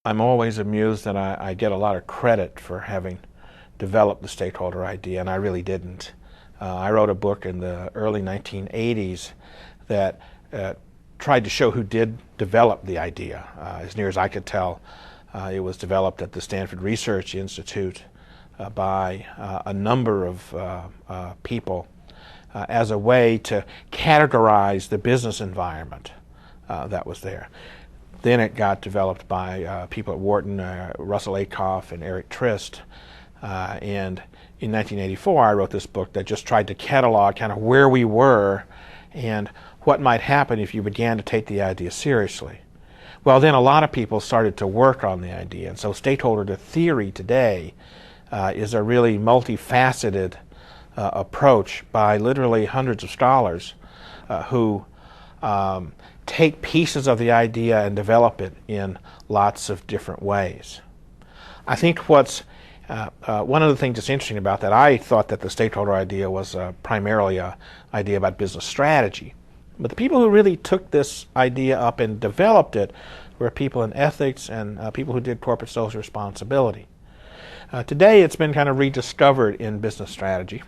I'm always amused that I get a lot of credit for having developed the stakeholder idea, and I really didn't. I wrote a book in the early 1980s that tried to show who did develop the idea. As near as I could tell, it was developed at the Stanford Research Institute by a number of people as a way to categorize the business environment that was there. Then it got developed by people at Wharton, Russell Aikoff and Eric Trist. And in 1984, I wrote this book that just tried to catalog kind of where we were and what might happen if you began to take the idea seriously. Well, then a lot of people started to work on the idea. And so stakeholder theory today is a really multifaceted approach by literally hundreds of scholars who take pieces of the idea and develop it in lots of different ways. I think what's one of the things that's interesting about that, I thought that the stakeholder idea was primarily an idea about business strategy. But the people who really took this idea up and developed it were people in ethics and people who did corporate social responsibility. Today it's been kind of rediscovered in business strategy,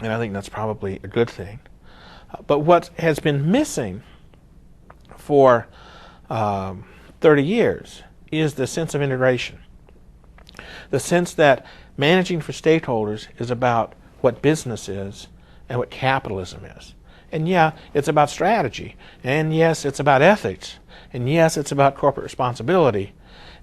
and I think that's probably a good thing. But what has been missing for 30 years is the sense of integration. The sense that managing for stakeholders is about what business is and what capitalism is. And yeah, it's about strategy. And yes, it's about ethics. And yes, it's about corporate responsibility.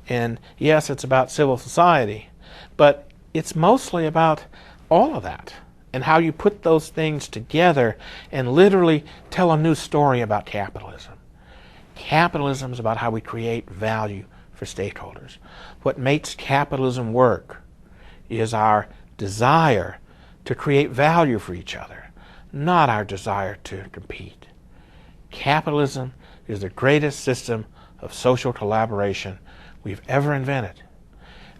And yes, it's about civil society. But it's mostly about all of that and how you put those things together and literally tell a new story about capitalism. Capitalism is about how we create value for stakeholders. What makes capitalism work is our desire to create value for each other, not our desire to compete. Capitalism is the greatest system of social collaboration we've ever invented.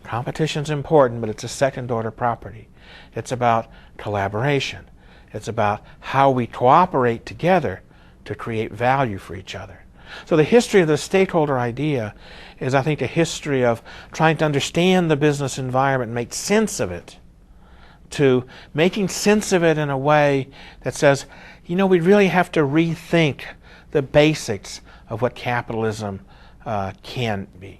Competition's important, but it's a second-order property. It's about collaboration. It's about how we cooperate together to create value for each other. So the history of the stakeholder idea is, I think, a history of trying to understand the business environment and make sense of it, to making sense of it in a way that says, you know, we really have to rethink the basics of what capitalism can be.